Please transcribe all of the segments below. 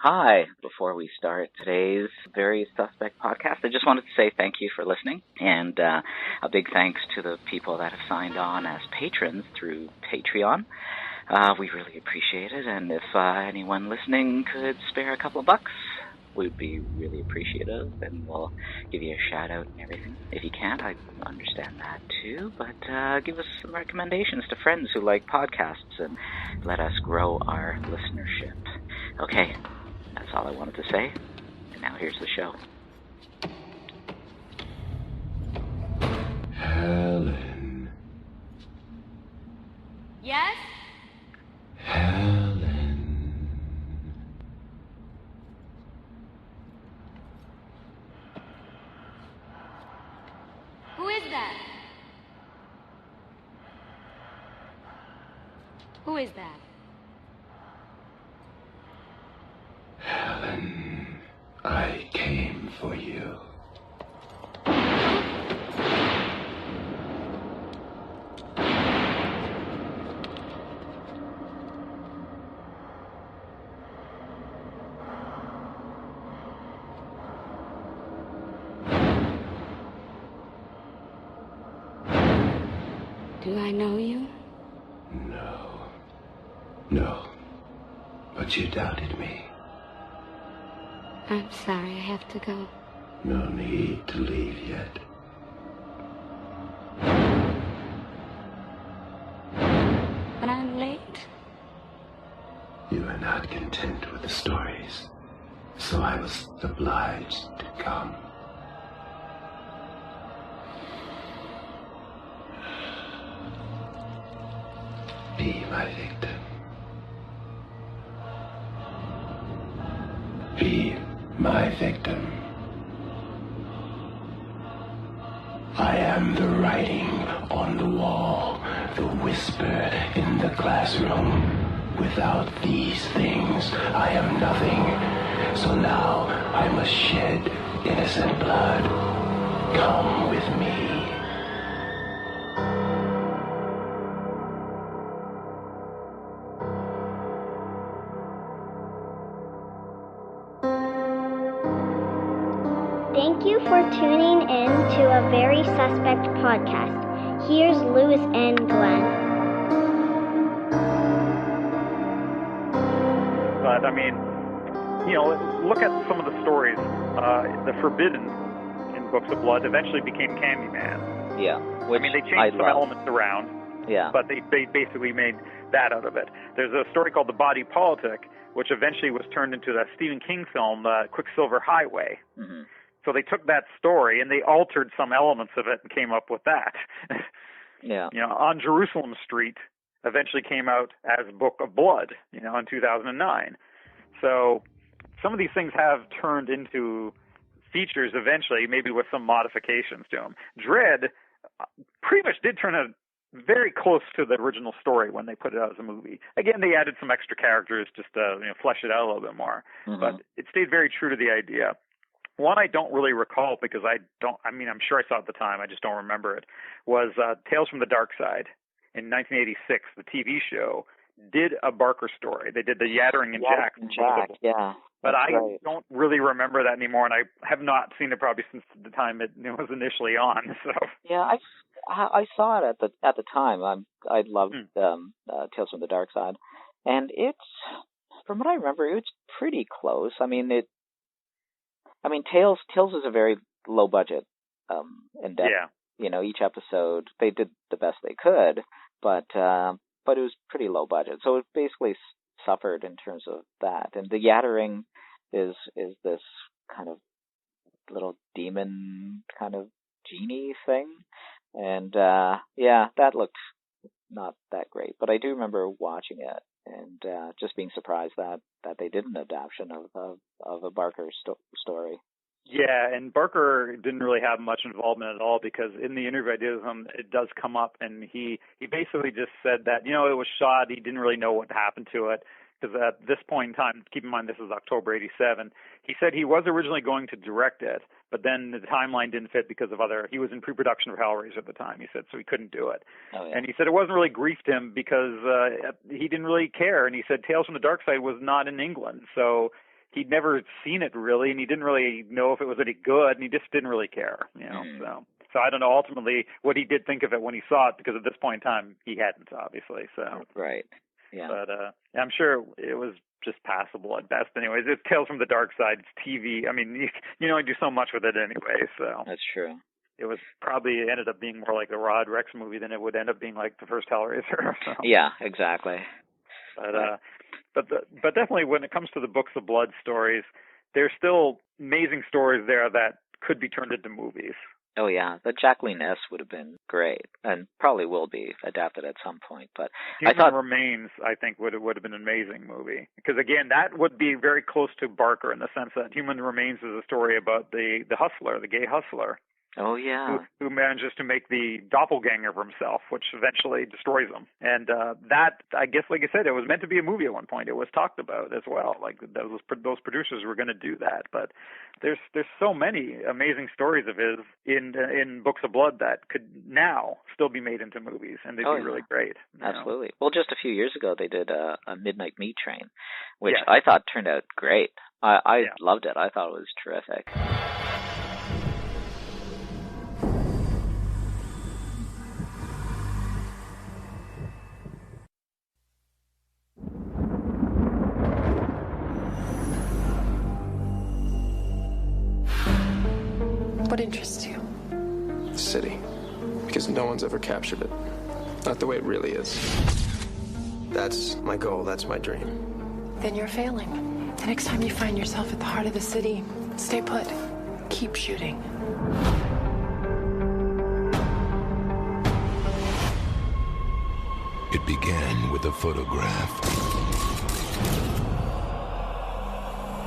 Hi. Before we start today's Very Suspect podcast, I just wanted to say thank you for listening, and a big thanks to the people that have signed on as patrons through Patreon. We really appreciate it, and if anyone listening could spare a couple of bucks, we'd be really appreciative, and we'll give you a shout-out and everything. If you can't, I understand that too, but give us some recommendations to friends who like podcasts and let us grow our listenership. Okay, that's all I wanted to say, and now here's the show. Helen. Yes? Helen. Who is that? Who is that? Helen, I came for you. Do I know you? No. But you doubted me. I'm sorry, I have to go. No need to leave yet. But I'm late. You are not content with the stories, so I was obliged to come. Be my victim. Be my victim. I am the writing on the wall, the whisper in the classroom. Without these things, I am nothing. So now I must shed innocent blood. Come with me. Thank you for tuning in to a Very Suspect podcast. Here's Lewis and Glenn. But, I mean, look at some of the stories. The Forbidden in Books of Blood eventually became Candyman. Yeah. They changed some elements around, but they basically made that out of it. There's a story called The Body Politic, which eventually was turned into that Stephen King film, Quicksilver Highway. Mm-hmm. So they took that story and they altered some elements of it and came up with that. Yeah. On Jerusalem Street eventually came out as Book of Blood, in 2009. So some of these things have turned into features eventually, maybe with some modifications to them. Dread pretty much did turn out very close to the original story when they put it out as a movie. Again, they added some extra characters just to flesh it out a little bit more. Mm-hmm. But it stayed very true to the idea. One I don't really recall because I'm sure I saw it at the time, I just don't remember it, was Tales from the Dark Side in 1986, the TV show, did a Barker story. They did the Yattering and Jack. Yeah. But I don't really remember that anymore, and I have not seen it probably since the time it was initially on. So yeah, I saw it at the time. I loved Tales from the Dark Side, and it's, from what I remember, it's pretty close. Tales is a very low budget, in depth. Yeah. Each episode they did the best they could, but it was pretty low budget. So it basically suffered in terms of that. And the Yattering is this kind of little demon kind of genie thing, and that looked not that great. But I do remember watching it and just being surprised that they did an adaptation of a Barker story. Yeah, and Barker didn't really have much involvement at all because in the interview I did with him, it does come up, and he basically just said that, it was shot, he didn't really know what happened to it, because at this point in time, keep in mind this is October 87, he said he was originally going to direct it, but then the timeline didn't fit because of he was in pre-production of Hellraiser at the time, he said, so he couldn't do it. Oh, yeah. And he said it wasn't really griefed him because he didn't really care, and he said Tales from the Dark Side was not in England, so he'd never seen it really, and he didn't really know if it was any good, and he just didn't really care, you know. So I don't know ultimately what he did think of it when he saw it, because at this point in time he hadn't, obviously. So right, yeah. But I'm sure it was just passable at best. Anyways, it's Tales from the Dark Side. It's TV. I mean, you only do so much with it anyway. So that's true. It was probably ended up being more like a Rod Rex movie than it would end up being like the first Hellraiser. So. Yeah, exactly. But definitely when it comes to the Books of Blood stories, there's still amazing stories there that could be turned into movies. Oh yeah, the Jacqueline S would have been great, and probably will be adapted at some point. But Human Remains, I think, would have been an amazing movie, because again, that would be very close to Barker in the sense that Human Remains is a story about the hustler, the gay hustler. Oh yeah. Who manages to make the doppelganger of himself, which eventually destroys him. And that, I guess, like I said, it was meant to be a movie at one point. It was talked about as well. Like those producers were going to do that. But there's so many amazing stories of his in Books of Blood that could now still be made into movies, and they'd be really great. Absolutely. Well, just a few years ago, they did a Midnight Meat Train, which I thought turned out great. I loved it. I thought it was terrific. What interests you? The city. Because no one's ever captured it. Not the way it really is. That's my goal. That's my dream. Then you're failing. The next time you find yourself at the heart of the city, stay put. Keep shooting. It began with a photograph.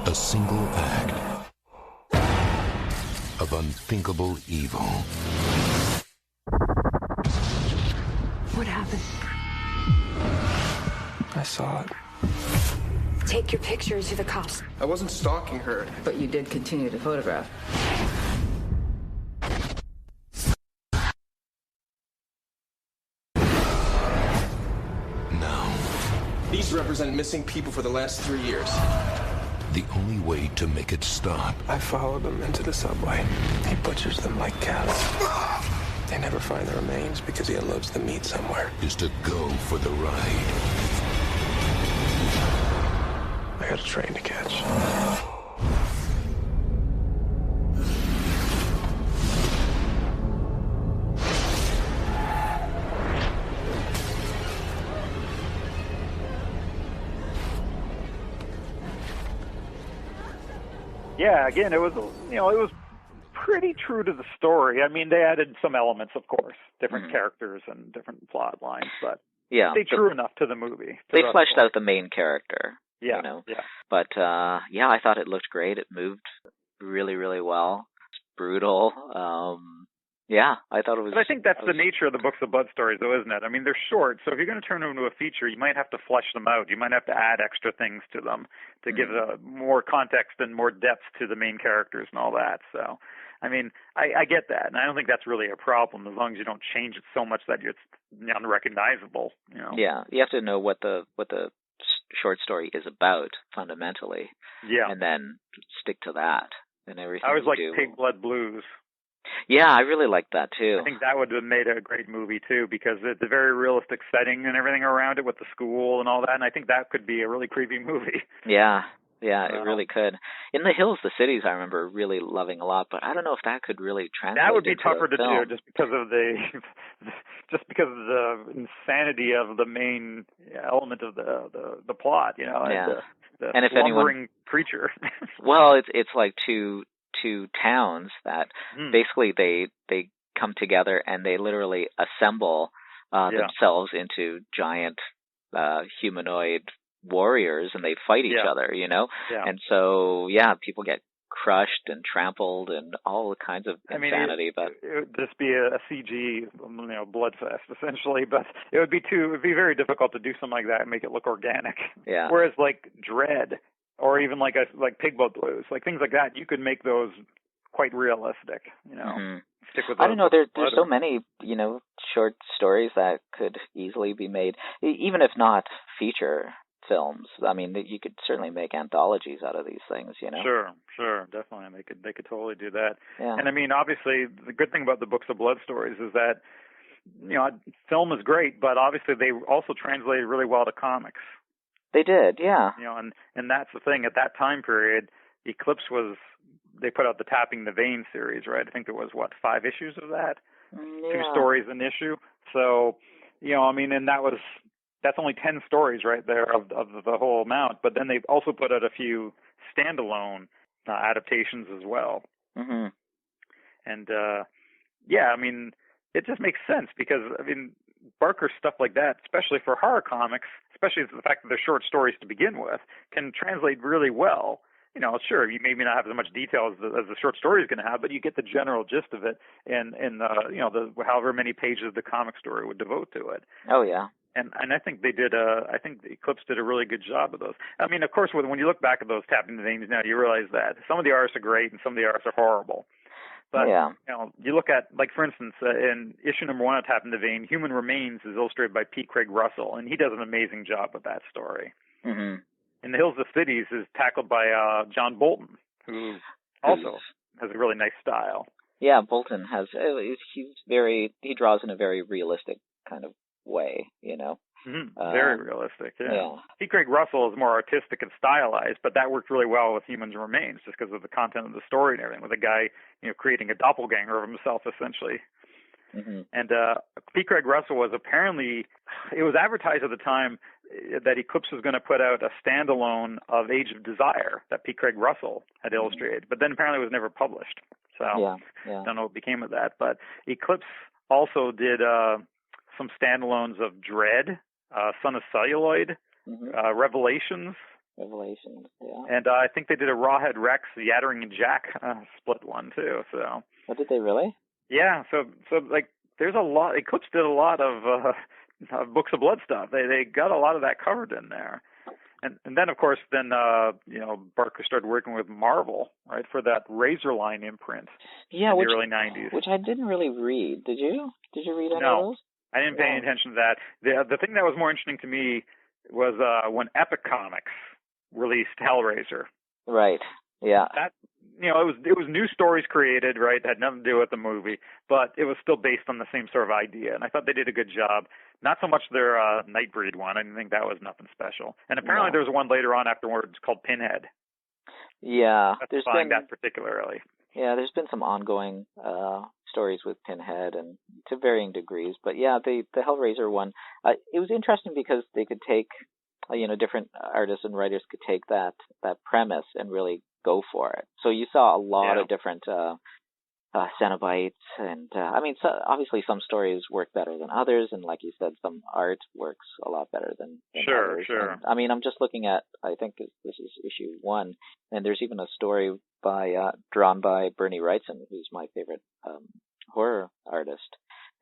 A single act of unthinkable evil. What happened? I saw it. Take your pictures to the cops. I wasn't stalking her. But you did continue to photograph. Now, these represent missing people for the last 3 years. The only way to make it stop. I followed them into the subway. He butchers them like cats. They never find the remains because he unloads the meat somewhere. Is to go for the ride. I got a train to catch. Yeah, again, it was pretty true to the story. I mean, they added some elements, of course, different characters and different plot lines, but they true enough to the movie. They fleshed out the main character. Yeah, you know? yeah. But I thought it looked great. It moved really, really well. It's brutal. I thought it was. But I think that's the nature of the Books of Blood stories, though, isn't it? I mean, they're short, so if you're going to turn them into a feature, you might have to flesh them out. You might have to add extra things to them to give more context and more depth to the main characters and all that. So, I mean, I get that, and I don't think that's really a problem as long as you don't change it so much that it's unrecognizable. You know? Yeah, you have to know what the short story is about fundamentally. Yeah, and then stick to that and everything. I was like Pig Blood Blues. Yeah, I really liked that too. I think that would have made a great movie too, because it's a very realistic setting and everything around it with the school and all that, and I think that could be a really creepy movie. Yeah, it really could. In the Hills, the Cities, I remember really loving a lot, but I don't know if that could really translate. That would be tougher to film. do just because of the insanity of the main element of the plot, you know, and if anyone creature. Well, it's like two towns that basically they come together and they literally assemble themselves into giant humanoid warriors, and they fight each other, you know? Yeah. And so, people get crushed and trampled and all kinds of insanity. But it would just be a CG, blood fest essentially. But it would be very difficult to do something like that and make it look organic. Yeah. Whereas like Dread, or even like Pig Blood Blues, like things like that, you could make those quite realistic. You know. Stick with. I don't know. There's so many short stories that could easily be made, even if not feature films. I mean, you could certainly make anthologies out of these things, you know? Sure, definitely. They could totally do that. Yeah. And I mean, obviously, the good thing about the Books of Blood stories is that, you know, film is great, but obviously they also translated really well to comics. They did, yeah. You know, and that's the thing. At that time period, Eclipse they put out the Tapping the Vein series, right? I think there was, 5 issues of that? Yeah. 2 stories an issue. So, you know, I mean, and that's only 10 stories right there of the whole amount. But then they've also put out a few standalone adaptations as well. Mm-hmm. And, yeah, I mean, it just makes sense because, I mean, Barker's stuff like that, especially for horror comics, especially the fact that they're short stories to begin with, can translate really well. You know, sure, you maybe not have as much detail as the short story is going to have, but you get the general gist of it in you know, however many pages the comic story would devote to it. Oh, yeah. And I think I think the Eclipse did a really good job of those. I mean, of course, when you look back at those Tapping the Veins now, you realize that some of the artists are great and some of the artists are horrible. But, yeah. You know, you look at, like, for instance, in issue number 1 of Tapping the Vein, Human Remains is illustrated by P. Craig Russell, and he does an amazing job with that story. Mm-hmm. In The Hills of Cities is tackled by John Bolton, who also has a really nice style. Yeah, Bolton has, he draws in a very realistic kind of way, you know. Mm-hmm. Very realistic, yeah. P. Craig Russell is more artistic and stylized, but that worked really well with Human Remains just because of the content of the story and everything, with a guy, you know, creating a doppelganger of himself, essentially. Mm-hmm. And P. Craig Russell was apparently, it was advertised at the time that Eclipse was going to put out a standalone of Age of Desire that P. Craig Russell had illustrated, but then apparently it was never published. So I don't know what became of that. But Eclipse also did some standalones of Dread, Son of Celluloid, Revelations. Revelations, yeah. And I think they did a Rawhead Rex, Yattering and Jack split one too. So. Oh, did they really? Yeah. So like, there's a lot. Eclipse did a lot of Books of Blood stuff. They got a lot of that covered in there. And then, of course, you know, Barker started working with Marvel, right, for that Razor line imprint in the early 90s. Which I didn't really read. Did you? Did you read any No, of those? I didn't pay any attention to that. The thing that was more interesting to me was when Epic Comics released Hellraiser. Right, yeah. That, you know, it was new stories created, right, that had nothing to do with the movie, but it was still based on the same sort of idea, and I thought they did a good job. Not so much their Nightbreed one. I didn't think that was nothing special. And apparently there was one later on afterwards called Pinhead. Yeah. That's fine, that particularly. Yeah, there's been some ongoing stories with Pinhead, and to varying degrees. But yeah, the Hellraiser one, it was interesting because they could take, you know, different artists and writers could take that premise and really go for it. So you saw a lot of different Cenobites, and I mean, so obviously some stories work better than others, and like you said, some art works a lot better than others. Sure. And, I mean, I'm just looking at, I think this is issue 1, and there's even a story drawn by Bernie Wrightson, who's my favorite horror artist.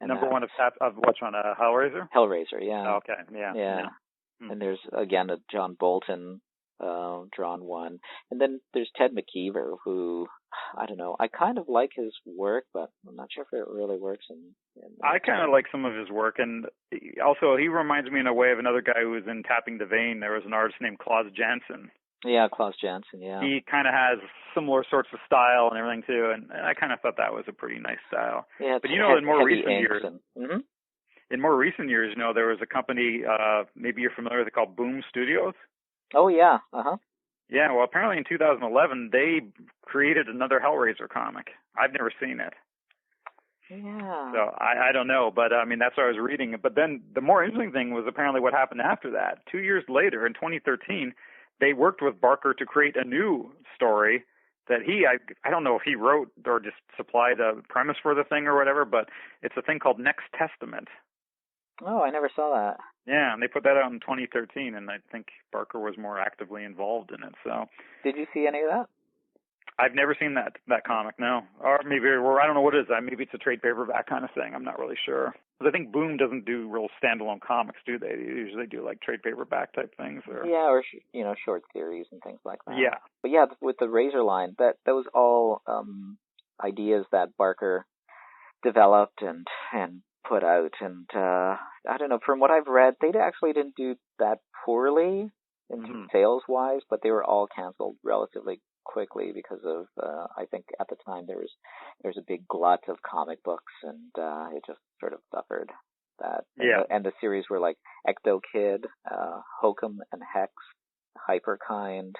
And, number 1 of which one? Hellraiser? Hellraiser, yeah. Oh, okay, yeah. And there's again a John Bolton drawn one, and then there's Ted McKeever, who, I don't know, I kind of like his work, but I'm not sure if it really works I kind of like some of his work, and also he reminds me in a way of another guy who was in Tapping the Vein. There was an artist named Klaus Janson. Yeah, Klaus Janson, yeah. He kind of has similar sorts of style and everything too, and I kind of thought that was a pretty nice style. Yeah, but you know, in more recent years, in more recent years, you know, there was a company, maybe you're familiar with it, called Boom Studios. Oh yeah, Yeah, well, apparently in 2011 they created another Hellraiser comic. I've never seen it. Yeah. So I don't know, but I mean, that's what I was reading. But then the more interesting thing was apparently what happened after that. 2 years later, in 2013, they worked with Barker to create a new story that I don't know if he wrote or just supplied a premise for the thing or whatever, but it's a thing called Next Testament. Oh, I never saw that. Yeah, and they put that out in 2013, and I think Barker was more actively involved in it. So, did you see any of that? I've never seen that comic, no. Or maybe, or I don't know what it is. Maybe it's a trade paperback kind of thing. I'm not really sure. Because I think Boom doesn't do real standalone comics, do they? They usually do like trade paperback type things. Or... Yeah, or you know, short series and things like that. Yeah. But yeah, with the Razor line, that was all ideas that Barker developed and put out, and I don't know, from what I've read, they actually didn't do that poorly. sales-wise, but they were all canceled relatively quickly because of, I think at the time there was a big glut of comic books, and it just sort of suffered that. And the series were like Ecto Kid, Hokum and Hex, Hyperkind,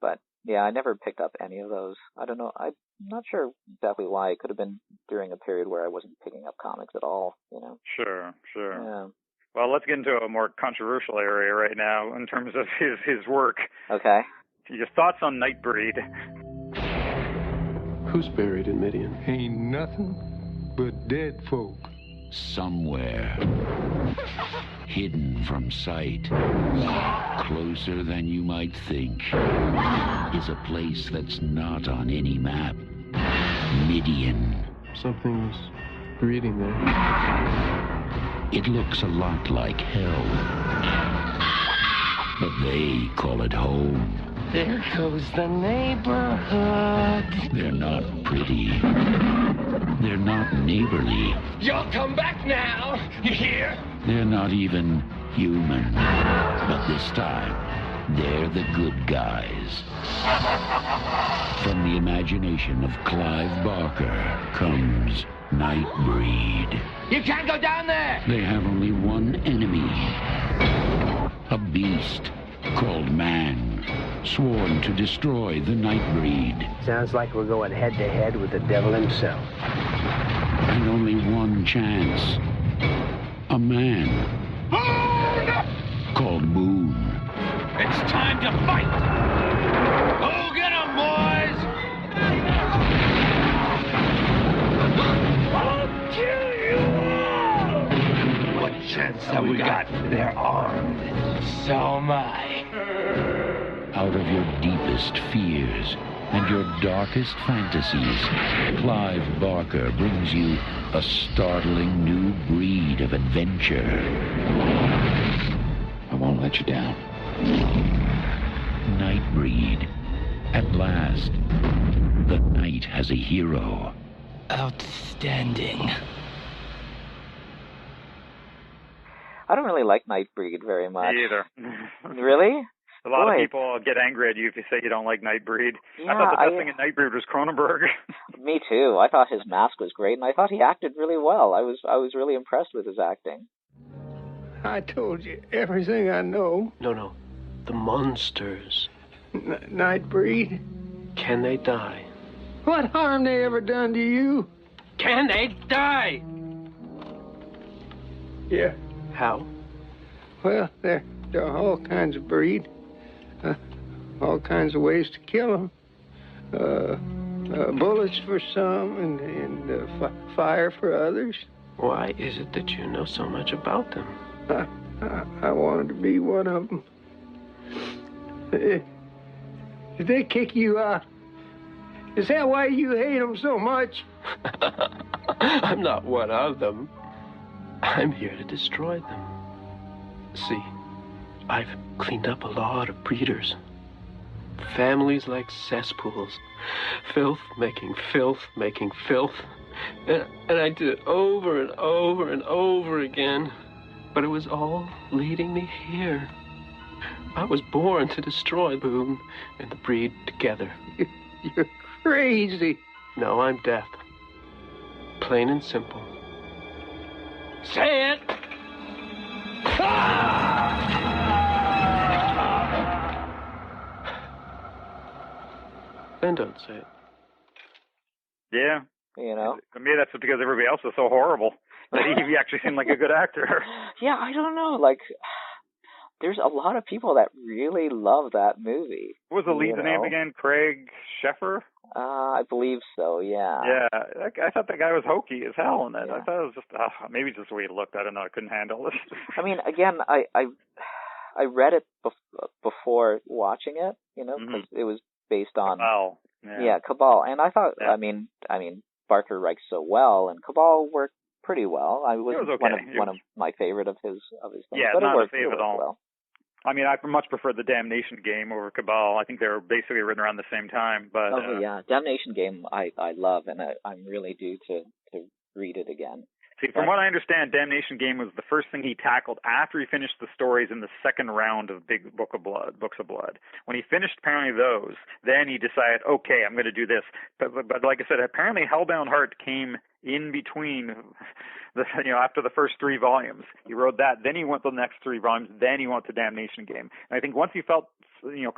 but yeah, I never picked up any of those. I don't know. I'm not sure exactly why. It could have been during a period where I wasn't picking up comics at all, you know. Sure. Yeah. Well, let's get into a more controversial area right now in terms of his work. Okay. Your thoughts on Nightbreed? Who's buried in Midian? Ain't nothing but dead folk. Somewhere, hidden from sight, closer than you might think, is a place that's not on any map. Midian. Something's breeding there. It looks a lot like hell, but they call it home. There goes the neighborhood. They're not pretty. They're not neighborly. You'll come back now, you hear? They're not even human. But this time, they're the good guys. From the imagination of Clive Barker comes Nightbreed. You can't go down there! They have only one enemy. A beast called Man, sworn to destroy the Nightbreed. Sounds like we're going head-to-head with the devil himself. And only one chance. A man. Boone! Called Boone. It's time to fight! Go get 'em, boys! I'll kill you all! What chance have we got? They're armed. So am I. Out of your deepest fears and your darkest fantasies, Clive Barker brings you a startling new breed of adventure. I won't let you down. Nightbreed. At last, the night has a hero. Outstanding. I don't really like Nightbreed very much. Me either. Really? A lot of people get angry at you if you say you don't like Nightbreed. Yeah, I thought the best thing in Nightbreed was Cronenberg. Me too. I thought his mask was great, and I thought he acted really well. I was really impressed with his acting. I told you everything I know. No. The monsters. Nightbreed. Can they die? What harm they ever done to you? Can they die? Yeah. How? Well, there are all kinds of breed. All kinds of ways to kill them. Bullets for some and fire for others. Why is it that you know so much about them? I wanted to be one of them. Did they kick you out? Is that why you hate them so much? I'm not one of them. I'm here to destroy them. See, I've cleaned up a lot of breeders. Families like cesspools. Filth making filth making filth. And I did it over and over and over again. But it was all leading me here. I was born to destroy Boone and the breed together. You're crazy. No, I'm deaf. Plain and simple. Say it! Then don't say it. Yeah. You know? To me, that's because everybody else was so horrible. But he actually seemed like a good actor. Yeah, I don't know. Like, there's a lot of people that really love that movie. What was the lead's name again? Craig Sheffer? I believe so, yeah. Yeah, I thought that guy was hokey as hell in it. Yeah. I thought it was just, maybe just the way he looked. I don't know. I couldn't handle it. I mean, again, I read it before watching it, you know, because it was based on... Cabal. Yeah, Cabal. And I thought, I mean, Barker writes so well, and Cabal worked pretty well. It was okay. one of my favorite of his things. Yeah, but not it worked, a fave at all. Well. I mean, I much prefer the Damnation Game over Cabal. I think they were basically written around the same time. But yeah, Damnation Game I love, and I'm really due to read it again. See, from what I understand, Damnation Game was the first thing he tackled after he finished the stories in the second round of Books of Blood. When he finished apparently those, then he decided, okay, I'm going to do this. But like I said, apparently Hellbound Heart came in between, after the first 3 volumes. He wrote that, then he went to the next 3 volumes, then he went to Damnation Game. And I think once he felt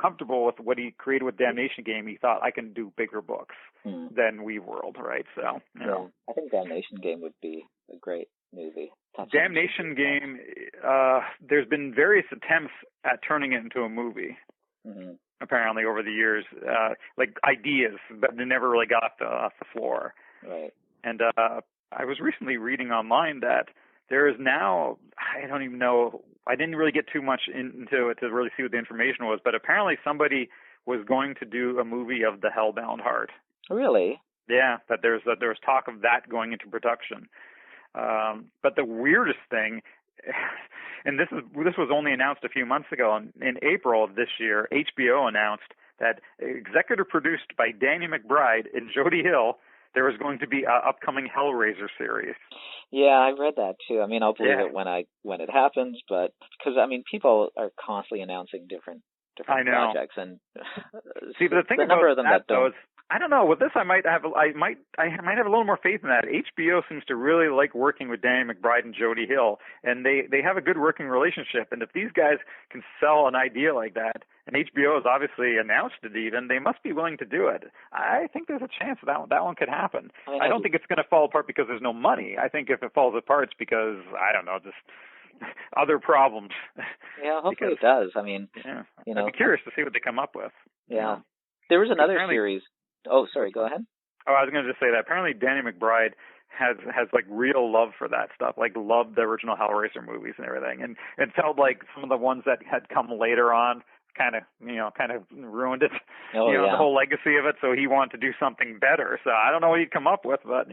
comfortable with what he created with Damnation Game, he thought, I can do bigger books than Weaveworld, right? So, I think Damnation Game would be a great movie. Damnation Game, there's been various attempts at turning it into a movie, apparently, over the years, like ideas, but they never really got off the floor. Right. And I was recently reading online that there is now, I don't even know, I didn't really get too much into it to really see what the information was, but apparently somebody was going to do a movie of the Hellbound Heart. Really? Yeah, that there was talk of that going into production. But the weirdest thing, and this was only announced a few months ago, in April of this year, HBO announced that executive produced by Danny McBride and Jody Hill, there was going to be an upcoming Hellraiser series. Yeah, I read that too. I mean, I'll believe it when it happens, but because people are constantly announcing different projects, and see, but the thing number about of them that don't. Though is, I don't know. With this, I might have a little more faith in that. HBO seems to really like working with Danny McBride and Jody Hill, and they have a good working relationship. And if these guys can sell an idea like that, and HBO has obviously announced it even, they must be willing to do it. I think there's a chance that one could happen. I don't think it's going to fall apart because there's no money. I think if it falls apart, it's because, I don't know, just other problems. Yeah, hopefully it does. I mean, I'd be curious to see what they come up with. Yeah. There was another series. Oh, sorry, go ahead. Oh, I was going to just say that apparently Danny McBride has like real love for that stuff, like loved the original Hellraiser movies and everything, and it felt like some of the ones that had come later on kind of ruined it, the whole legacy of it. So he wanted to do something better. So I don't know what he'd come up with, but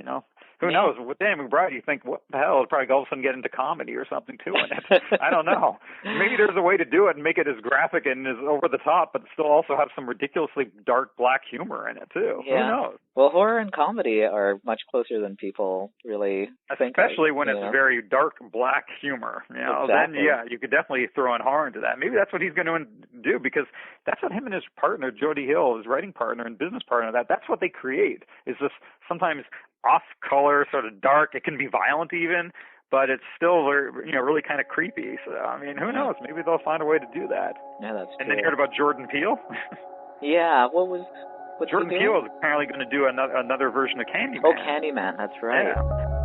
who knows? With Danny McBride, you think, what the hell? It'll probably all of a sudden get into comedy or something too in it. I don't know. Maybe there's a way to do it and make it as graphic and as over the top, but still also have some ridiculously dark black humor in it too. Yeah. Who knows? Well, horror and comedy are much closer than people really think. Especially when it's very dark black humor. Exactly. Then you could definitely throw in horror into that. Maybe that's what he's going to do, because that's what him and his partner, Jody Hill, his writing partner and business partner, that's what they create, is this sometimes off-color, sort of dark. It can be violent even, but it's still really kind of creepy. So, I mean, who knows? Maybe they'll find a way to do that. Yeah, that's And true. then you heard about Jordan Peele? Yeah, what's Jordan Peele is apparently going to do another version of Candyman. Oh, Candyman, that's right. Yeah.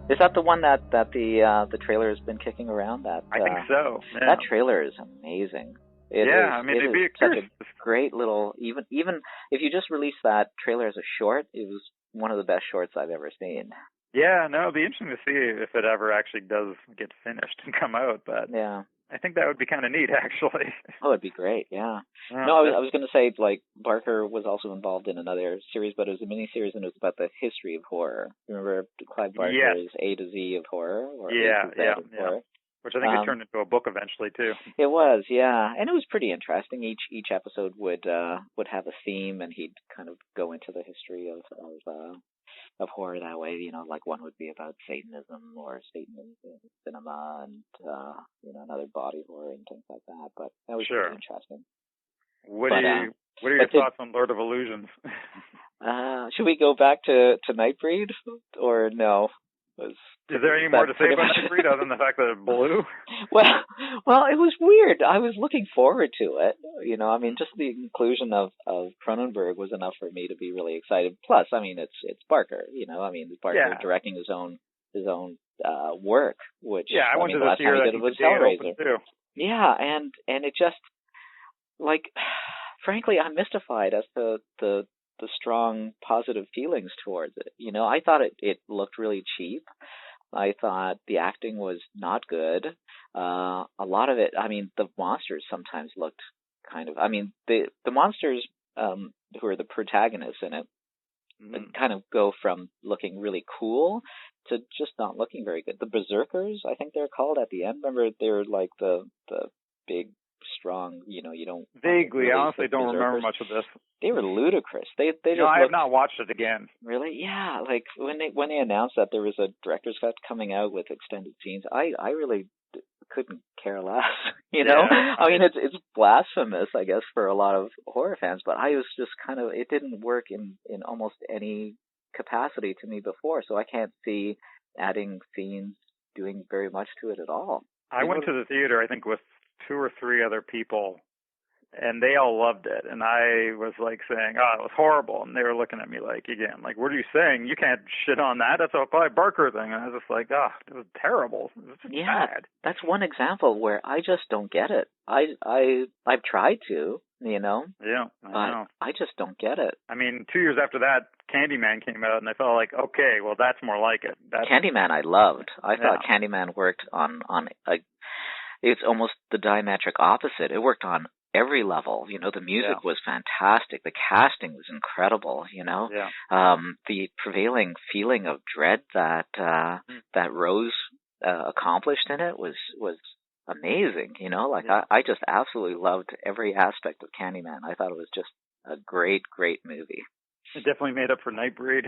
Is that the one that the trailer has been kicking around? I think so. Yeah. That trailer is amazing. It'd be such a great little, even if you just release that trailer as a short, it was one of the best shorts I've ever seen. Yeah, no, it'd be interesting to see if it ever actually does get finished and come out. But yeah, I think that would be kind of neat, actually. Oh, it'd be great. Yeah. No, I was going to say, like, Barker was also involved in another series, but it was a mini-series, and it was about the history of horror. Remember Clive Barker's A to Z of horror? Or yeah. horror? Which I think it turned into a book eventually too. It was, yeah, and it was pretty interesting. Each episode would have a theme, and he'd kind of go into the history of horror that way. You know, like one would be about Satanism or Satanism in cinema, and another body horror and things like that. But that was pretty interesting. What are your thoughts on Lord of Illusions? Should we go back to Nightbreed, or no? Is there any more to say about Nightbreed other than the fact that it blew? Well, it was weird. I was looking forward to it. You know, I mean, just the inclusion of Cronenberg was enough for me to be really excited. Plus, I mean, it's Barker. You know, I mean, Barker directing his own work, which I went to the the theater last time he did it was Hellraiser. Too. Yeah, and it just like, frankly, I'm mystified as to the strong positive feelings towards it. You know, I thought it looked really cheap. I thought the acting was not good. A lot of it, I mean, the monsters sometimes looked kind of, I mean, the monsters who are the protagonists in it kind of go from looking really cool to just not looking very good. The Berserkers, I think they're called at the end. Remember, they're like the big, strong, you don't... Vaguely, I honestly don't remember much of this. They were ludicrous. They just I have not watched it again. Really? Yeah, like when they announced that there was a director's cut coming out with extended scenes, I really couldn't care less. You know? Yeah. I mean, it's blasphemous, I guess, for a lot of horror fans, but I was just kind of, it didn't work in almost any capacity to me before, so I can't see adding scenes doing very much to it at all. I went to the theater, I think, with 2 or 3 other people, and they all loved it, and I was like saying, it was horrible, and they were looking at me like, again, like, what are you saying? You can't shit on that. That's a Clive Barker thing. And I was just like, it was terrible. It was just bad. That's one example where I just don't get it. I've tried to, you know? Yeah, I know. I just don't get it. I mean, 2 years after that, Candyman came out, and I felt like, okay, well, that's more like it. Candyman I loved. I thought Candyman worked on it's almost the diametric opposite. It worked on every level. You know, the music was fantastic. The casting was incredible, you know. Yeah. The prevailing feeling of dread that Rose accomplished in it was amazing, you know. Like, I just absolutely loved every aspect of Candyman. I thought it was just a great, great movie. It definitely made up for Nightbreed.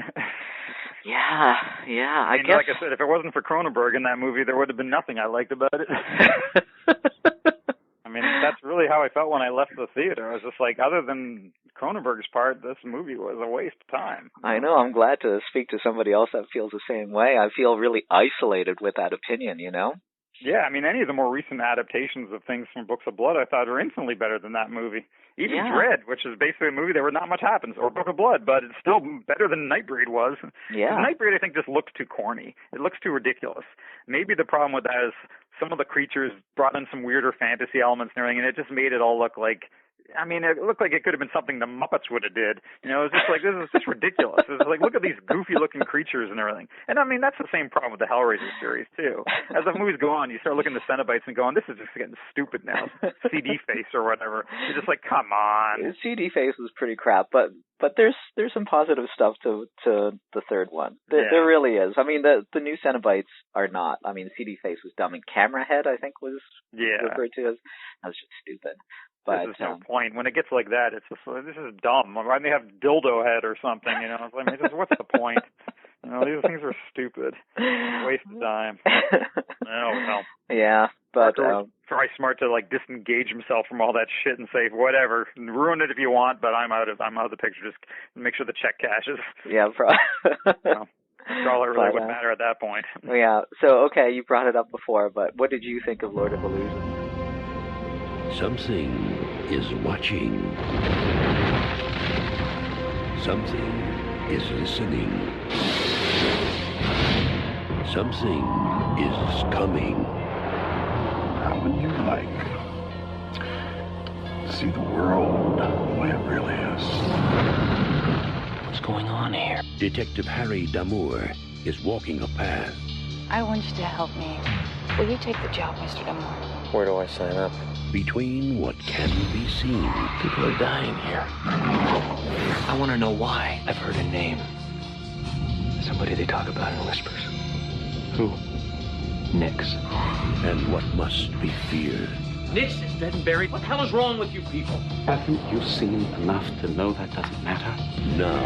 Yeah. I guess. Like I said, if it wasn't for Cronenberg in that movie, there would have been nothing I liked about it. I mean, that's really how I felt when I left the theater. I was just like, other than Cronenberg's part, this movie was a waste of time. I know. I'm glad to speak to somebody else that feels the same way. I feel really isolated with that opinion, you know? Yeah, I mean, any of the more recent adaptations of things from Books of Blood I thought were infinitely better than that movie. Even Dread, which is basically a movie where not much happens, or Book of Blood, but it's still better than Nightbreed was. Yeah. Nightbreed, I think, just looks too corny. It looks too ridiculous. Maybe the problem with that is some of the creatures brought in some weirder fantasy elements and everything, and it just made it all look like, I mean, it looked like it could have been something the Muppets would have did. You know, it was just like, this is just ridiculous. It was like, look at these goofy-looking creatures and everything. And, I mean, that's the same problem with the Hellraiser series, too. As the movies go on, you start looking at the Cenobites and going, this is just getting stupid now. CD face or whatever. You're just like, come on. CD face was pretty crap, but there's some positive stuff to the third one. There really is. I mean, the new Cenobites are not. I mean, CD face was dumb, and Camera Head, I think, was referred to as. That was just stupid. But there's no point. When it gets like that, it's just like, this is dumb. Why don't they have Dildo Head or something, you know? I mean, what's the point? You know, these things are stupid. Waste of time. No. Yeah, but try smart to like disengage himself from all that shit and say whatever, ruin it if you want, but I'm out of the picture. Just make sure the check cashes. Yeah, probably. That's all it really would matter at that point. Yeah. So okay, you brought it up before, but what did you think of Lord of Illusions? Something is watching. Something is listening. Something is coming. How would you like to see the world the way it really is? What's going on here? Detective Harry Damour is walking a path. I want you to help me. Will you take the job, Mr. Damour? Where do I sign up? Between what can be seen. People are dying here. I want to know why. I've heard a name. Somebody they talk about in whispers. Who? Nix. And what must be feared. Nix is dead and buried. What the hell is wrong with you people? Haven't you seen enough to know that doesn't matter? Now.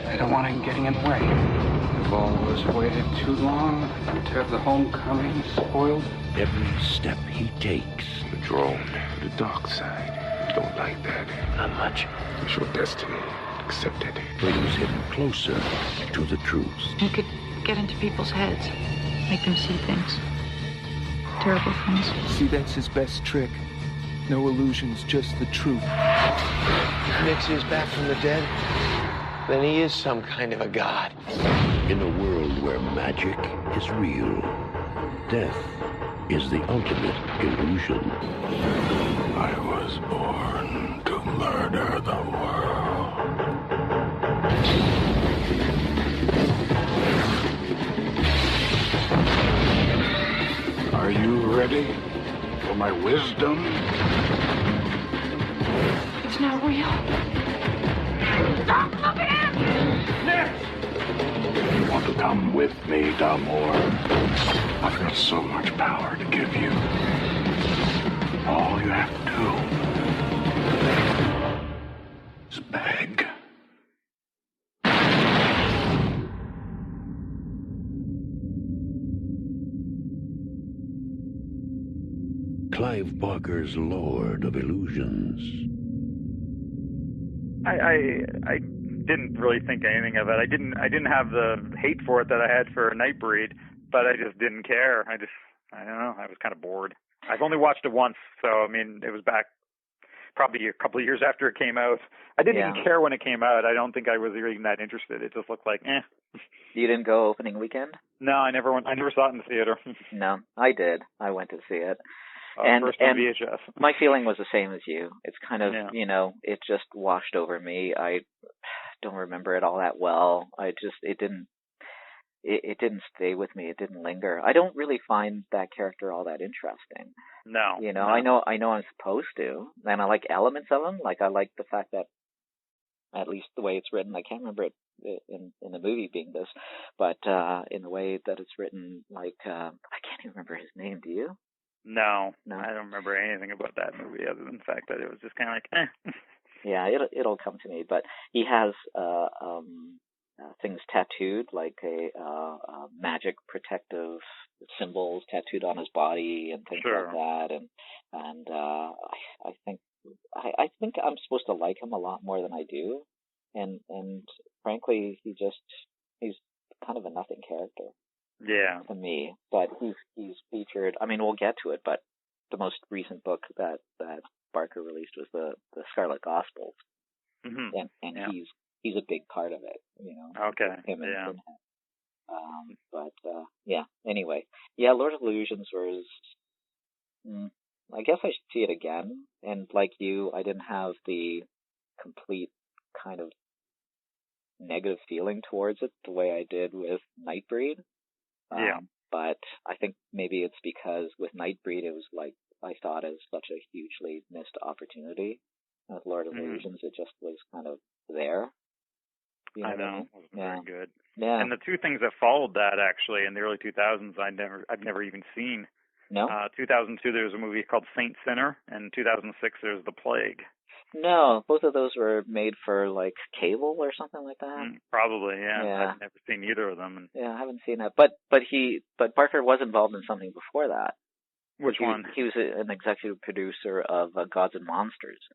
I don't want him getting in the way. We've always waited too long to have the homecoming spoiled. Every step he takes. The drone. The dark side. Don't like that. Not much. It's your destiny. Accept it. Brings him closer to the truth. You could get into people's heads, make them see things. Terrible things. See, that's his best trick. No illusions, just the truth. Nix is back from the dead. Then he is some kind of a god. In a world where magic is real, death is the ultimate illusion. I was born to murder the world. Are you ready for my wisdom? It's not real. Stop looking at me! Next! You want to come with me, Damor? I've got so much power to give you. All you have to do is beg. Clive Barker's Lord of Illusions. I didn't really think anything of it. I didn't have the hate for it that I had for Nightbreed, but I just didn't care. I don't know. I was kind of bored. I've only watched it once, so I mean, it was back probably a couple of years after it came out. I didn't even care when it came out. I don't think I was even that interested. It just looked like, eh. You didn't go opening weekend? No, I never went. I never saw it in the theater. No, I did. I went to see it. First on VHS. My feeling was the same as you. It's kind of, it just washed over me. I don't remember it all that well. It didn't stay with me. It didn't linger. I don't really find that character all that interesting. No. I know I'm supposed to, and I like elements of him. Like I like the fact that, at least the way it's written, I can't remember it in the movie being this, but in the way that it's written, like I can't even remember his name. Do you? No, I don't remember anything about that movie other than the fact that it was just kind of like, eh. Yeah, it'll come to me. But he has things tattooed, like a magic protective symbols tattooed on his body and things like that. And I think I'm supposed to like him a lot more than I do. And frankly, he's kind of a nothing character. Yeah. To me, but he's featured. I mean, we'll get to it, but the most recent book that Barker released was the Scarlet Gospels, and he's a big part of it. Okay. Him and Anyway, Lord of Illusions was. I guess I should see it again. And like you, I didn't have the complete kind of negative feeling towards it the way I did with Nightbreed. But I think maybe it's because with Nightbreed, it was like I saw it as such a hugely missed opportunity. With Lord of Illusions, it just was kind of there. I know. It was very good. Yeah. And the two things that followed that, actually, in the early 2000s, I've never even seen. No? 2002, there was a movie called Saint Sinner, and 2006, there's The Plague. No, both of those were made for like cable or something like that. Probably, yeah. I've never seen either of them. Yeah, I haven't seen that. But Barker was involved in something before that. Which one? He was an executive producer of Gods and Monsters.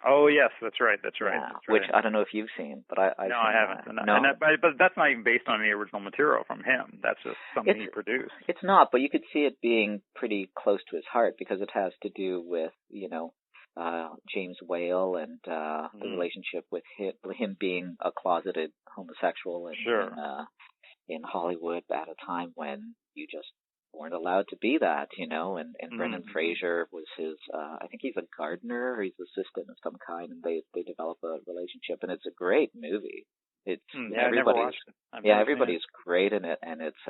Oh yes, that's right. Yeah, which I don't know if you've seen, but I haven't. No. But that's not even based on the original material from him. That's just something he produced. It's not, but you could see it being pretty close to his heart because it has to do with James Whale and the relationship with him being a closeted homosexual in Hollywood at a time when you just weren't allowed to be that, and Brendan Fraser was his, I think he's a gardener or he's an assistant of some kind, and they develop a relationship, and it's a great movie. It's everybody's great in it, and it's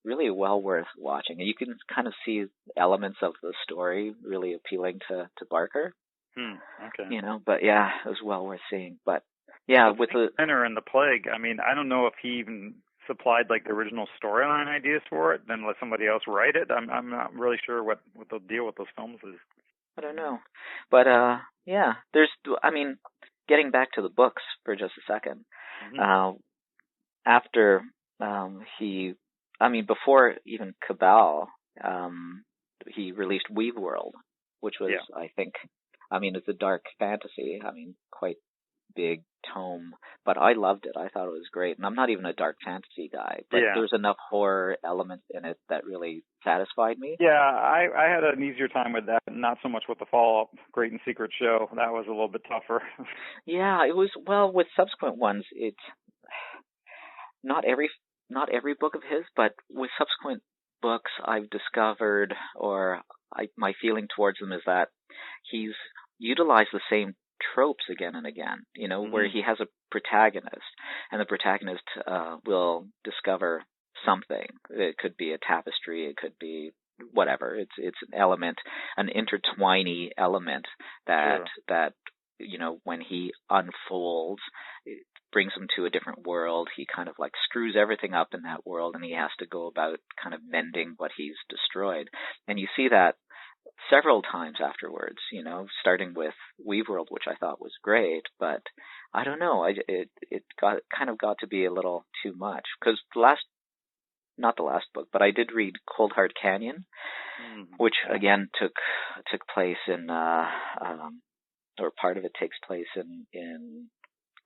really well worth watching. And you can kind of see elements of the story really appealing to Barker. Okay. But yeah, it was well worth seeing. But yeah, with the Sinner and The Plague, I mean, I don't know if he even supplied like the original storyline ideas for it, then let somebody else write it. I'm not really sure what the deal with those films is. I don't know. But yeah, getting back to the books for just a second. After before even Cabal, he released Weaveworld, which was, I think, it's a dark fantasy. Quite big tome, but I loved it. I thought it was great. And I'm not even a dark fantasy guy, but there's enough horror elements in it that really satisfied me. Yeah, I had an easier time with that, not so much with the follow-up Great and Secret Show. That was a little bit tougher. Yeah, it was. Well, with subsequent ones, it's not every book of his, but with subsequent books I've discovered, or my feeling towards them is that he's utilized the same tropes again and again, where he has a protagonist, and the protagonist will discover something. It could be a tapestry, it could be whatever. It's an element, an intertwiney element that when he unfolds, it brings him to a different world. He kind of like screws everything up in that world, and he has to go about kind of mending what he's destroyed. And you see that several times afterwards, starting with Weaveworld, which I thought was great, but I don't know, it got to be a little too much, because not the last book, but I did read Cold Hard Canyon, which again took place in or part of it takes place in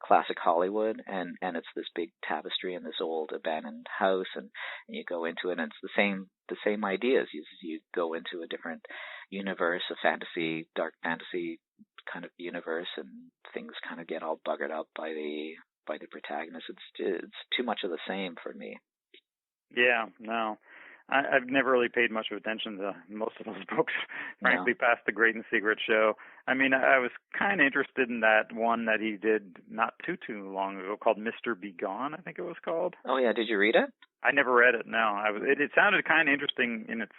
classic Hollywood, and it's this big tapestry in this old abandoned house, and you go into it, and it's the same ideas. You go into a different universe, a fantasy, dark fantasy kind of universe, and things kind of get all buggered up by the protagonist. It's too much of the same for me. Yeah, no. I've never really paid much of attention to most of those books, frankly, past the Great and Secret Show. I was kind of interested in that one that he did not too long ago called Mr. Be Gone, I think it was called. Oh, yeah. Did you read it? I never read it, no. It sounded kind of interesting in its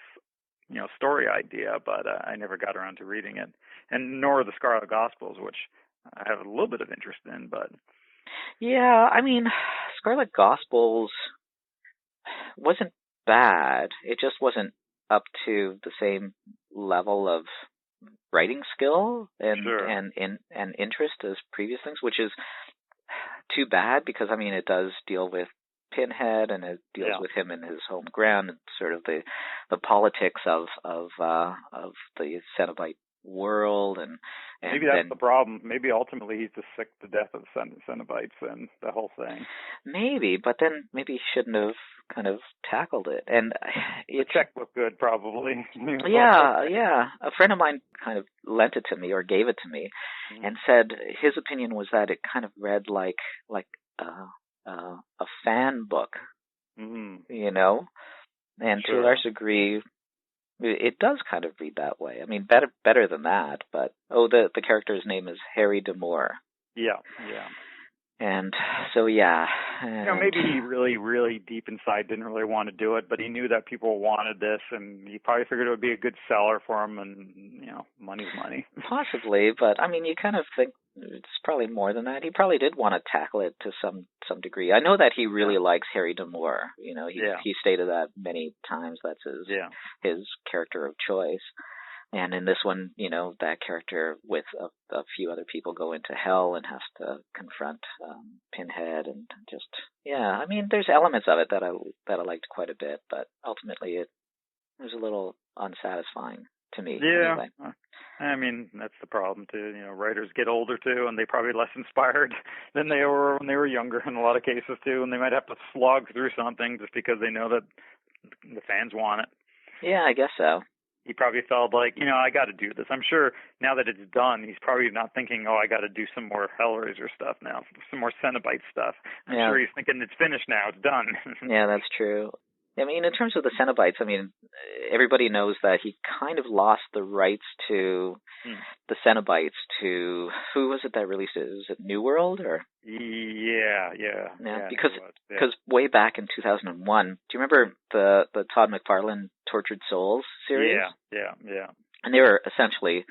story idea, but I never got around to reading it. And nor the Scarlet Gospels, which I have a little bit of interest in, but... Yeah, Scarlet Gospels wasn't bad. It just wasn't up to the same level of writing skill and interest as previous things, which is too bad, because it does deal with Pinhead, and it deals with him in his home ground, and sort of the politics of the Cenobite world, and maybe that's the problem. Maybe ultimately he's just sick to death of Cenobites and the whole thing. Maybe, but then maybe he shouldn't have kind of tackled it. And the check looked good, probably. Yeah. A friend of mine kind of lent it to me, or gave it to me, and said his opinion was that it kind of read like a fan book, and to a large degree, it does kind of read that way. Better than that, but the character's name is Harry D'Amour. Yeah. And so, yeah. Maybe he really, really deep inside didn't really want to do it, but he knew that people wanted this, and he probably figured it would be a good seller for him, and, money's money. Possibly, but, you kind of think it's probably more than that. He probably did want to tackle it to some degree. I know that he really likes Harry D'Amour. He stated that many times. That's his character of choice. And in this one, that character with a few other people go into hell and has to confront Pinhead, and just there's elements of it that I liked quite a bit, but ultimately it was a little unsatisfying to me. Yeah, anyway. That's the problem too. Writers get older too, and they're probably less inspired than they were when they were younger in a lot of cases too, and they might have to slog through something just because they know that the fans want it. Yeah, I guess so. He probably felt like, I got to do this. I'm sure now that it's done, he's probably not thinking, I got to do some more Hellraiser stuff now, some more Cenobite stuff. I'm sure he's thinking, it's finished now, it's done. Yeah, that's true. In terms of the Cenobites, everybody knows that he kind of lost the rights to the Cenobites to, who was it that released it? Was it New World, or? Yeah. Because way back in 2001, do you remember the Todd McFarlane Tortured Souls series? Yeah. And they were essentially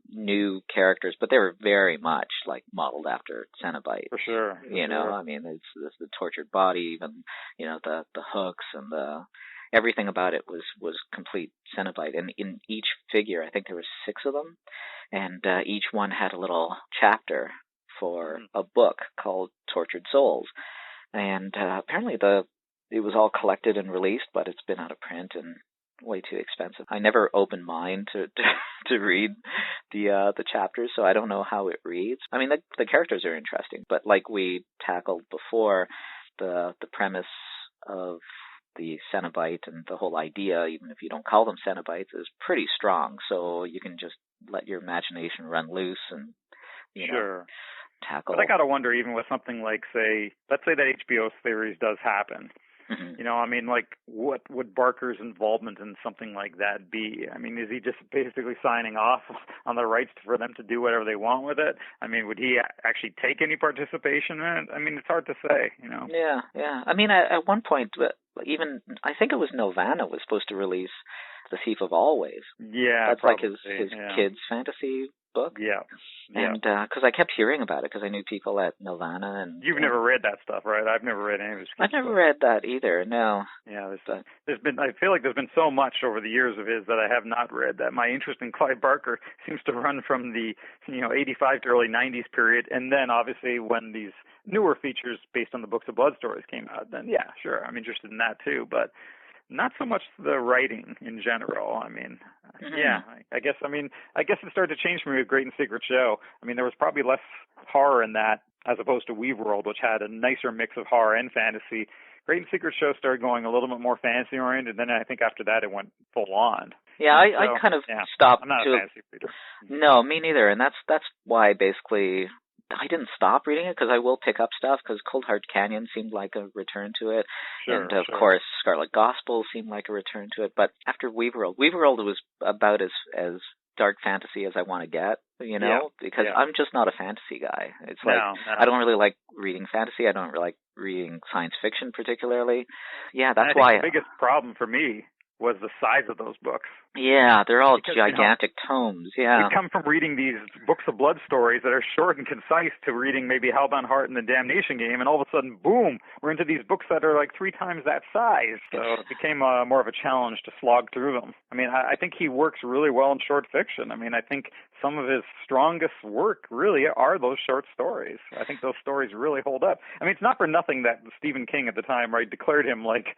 new characters, but they were very much like modeled after Cenobite. For sure. You know, I mean, it's the tortured body, even, you know, the hooks and everything about it was complete Cenobite. And in each figure, I think there were 6 of them, and each one had a little chapter for a book called Tortured Souls. And apparently it was all collected and released, but it's been out of print and way too expensive. I never opened mine to read the chapters, so I don't know how it reads. I mean, the characters are interesting, but like we tackled before, the premise of the Cenobite and the whole idea, even if you don't call them Cenobites, is pretty strong. So you can just let your imagination run loose and you know, tackle. But I gotta wonder, even with something like, let's say that HBO series does happen. Mm-hmm. You know, I mean, like, what would Barker's involvement in something like that be? I mean, is he just basically signing off on the rights for them to do whatever they want with it? I mean, would he actually take any participation in it? I mean, it's hard to say, you know. Yeah. I mean, at one point, even, I think it was Nelvana was supposed to release The Thief of Always. Yeah, that's probably, like his kids' fantasy book. Yeah. And because I kept hearing about it, because I knew people at Nelvana. And you've never read that stuff, right? I've never read any of his kids' I've never books. read that either. No. Yeah, there's been. I feel like there's been so much over the years of his that I have not read. That my interest in Clive Barker seems to run from the 85 to early 90s period, and then obviously when these newer features based on the Books of Blood stories came out, then yeah, sure, I'm interested in that too, but not so much the writing in general. I mean, yeah, I guess it started to change for me with Great and Secret Show. I mean, there was probably less horror in that as opposed to Weaveworld, which had a nicer mix of horror and fantasy. Great and Secret Show started going a little bit more fantasy oriented, and then I think after that it went full on. Yeah, I kind of stopped. I'm not a fantasy reader. No, me neither, and that's why basically I didn't stop reading it, because I will pick up stuff, because Cold Hard Canyon seemed like a return to it, and of course Scarlet Gospel seemed like a return to it. But after Weaveworld was about as dark fantasy as I want to get, because I'm just not a fantasy guy. It's like I don't really like reading fantasy. I don't really like reading science fiction particularly. Yeah, that's why. The biggest problem for me was the size of those books. Yeah, they're all gigantic tomes, yeah. We come from reading these Books of Blood stories that are short and concise to reading maybe Hellbound Heart and the Damnation Game, and all of a sudden, boom, we're into these books that are like 3 times that size. So it became more of a challenge to slog through them. I mean, I think he works really well in short fiction. I mean, I think some of his strongest work really are those short stories. I think those stories really hold up. I mean, it's not for nothing that Stephen King at the time, right, declared him like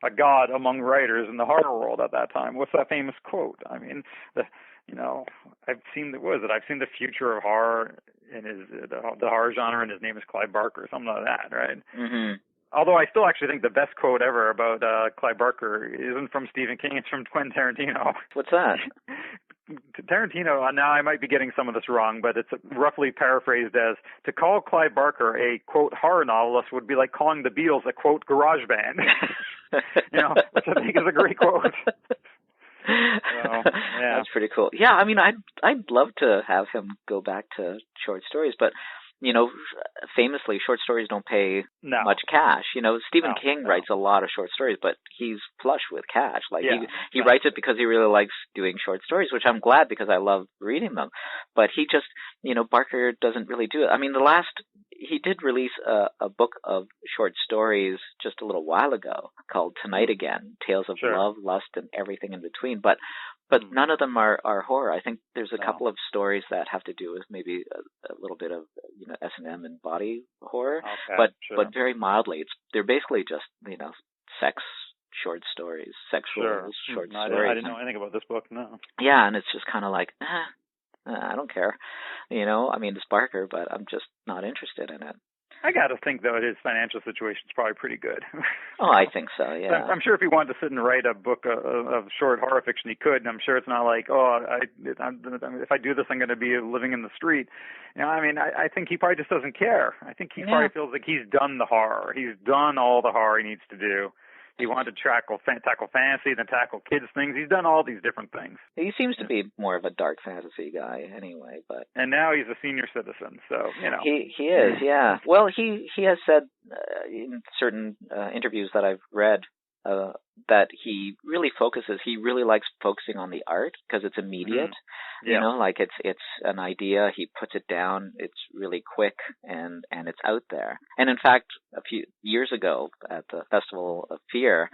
a god among writers in the horror world at that time. What's that famous quote? I mean, I've seen the future of horror in the horror genre, and his name is Clive Barker, something like that, right? Mm-hmm. Although I still actually think the best quote ever about Clive Barker isn't from Stephen King, it's from Quentin Tarantino. What's that? Tarantino, now I might be getting some of this wrong, but it's roughly paraphrased as, to call Clive Barker a, quote, horror novelist would be like calling the Beatles a, quote, garage band. Which I think is a great quote. So, yeah. That's pretty cool. Yeah, I mean, I'd love to have him go back to short stories, but famously, short stories don't pay much cash. Stephen King writes a lot of short stories, but he's flush with cash. Like he writes it because he really likes doing short stories, which I'm glad, because I love reading them. But he just, Barker doesn't really do it. I mean, he did release a book of short stories just a little while ago called Tonight Again, Tales of Love, Lust, and Everything in Between. But none of them are horror. I think there's a couple of stories that have to do with maybe a little bit of S&M and body horror, but very mildly. They're basically just sex short stories, sexual short stories. I didn't know anything about this book. No. Yeah, and it's just kind of like, I don't care. I mean, it's Barker, but I'm just not interested in it. I got to think, though, his financial situation is probably pretty good. Oh, I think so, yeah. I'm sure if he wanted to sit and write a book of short horror fiction, he could, and I'm sure it's not like, if I do this, I'm going to be living in the street. I mean, I think he probably just doesn't care. I think he probably feels like he's done the horror. He's done all the horror he needs to do. He wanted to tackle fantasy, then tackle kids' things. He's done all these different things. He seems to be more of a dark fantasy guy anyway, but... And now he's a senior citizen, so, He is, yeah. Well, he has said in certain interviews that I've read that he really focuses. He really likes focusing on the art because it's immediate. You know, like it's an idea. He puts it down. It's really quick and it's out there. And in fact, a few years ago at the Festival of Fear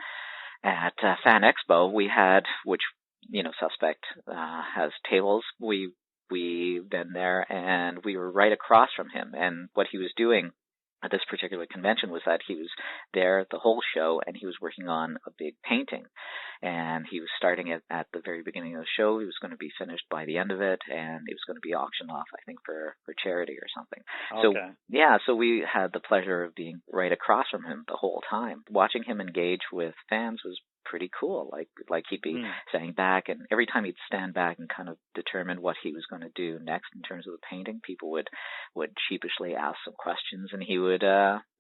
at Fan Expo, we had, which Suspect has tables. We've been there, and we were right across from him. And what he was doing at this particular convention was that he was there the whole show, and he was working on a big painting. And he was starting it at the very beginning of the show. He was going to be finished by the end of it, and it was going to be auctioned off, I think, for charity or something. Okay. So we had the pleasure of being right across from him the whole time. Watching him engage with fans was pretty cool. Like he'd be standing back, and every time he'd stand back and kind of determine what he was going to do next in terms of the painting, people would sheepishly ask some questions, and he would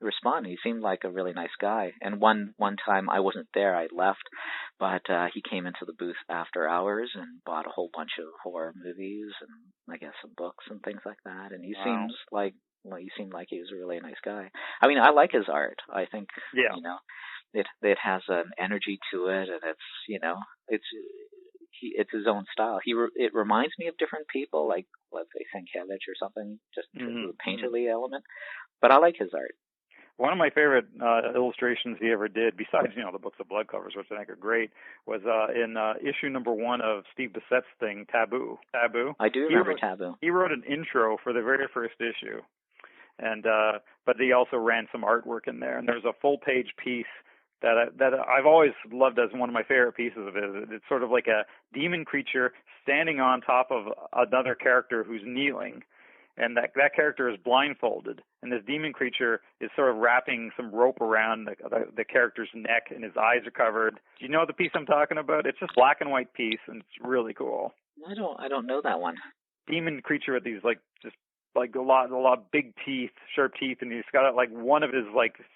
respond. He seemed like a really nice guy. And one time I wasn't there, I left, but he came into the booth after hours and bought a whole bunch of horror movies and I guess some books and things like that. And he seems like he seemed like he was a really nice guy. I mean, I like his art. I think it has an energy to it, and it's his own style. It reminds me of different people, like let's say Sienkiewicz or something, just in terms of the painterly element. But I like his art. One of my favorite illustrations he ever did, besides the Books of Blood covers, which I think are great, was in issue number 1 of Steve Bissett's thing, Taboo. I do remember Taboo. He wrote an intro for the very first issue, and but he also ran some artwork in there. And there's a full page piece that I've always loved as one of my favorite pieces of it. It's sort of like a demon creature standing on top of another character who's kneeling, and that character is blindfolded, and this demon creature is sort of wrapping some rope around the character's neck, and his eyes are covered. Do you know the piece I'm talking about? It's just black and white piece, and it's really cool. I don't know that one. Demon creature with these a lot of big teeth, sharp teeth, and he's got one of his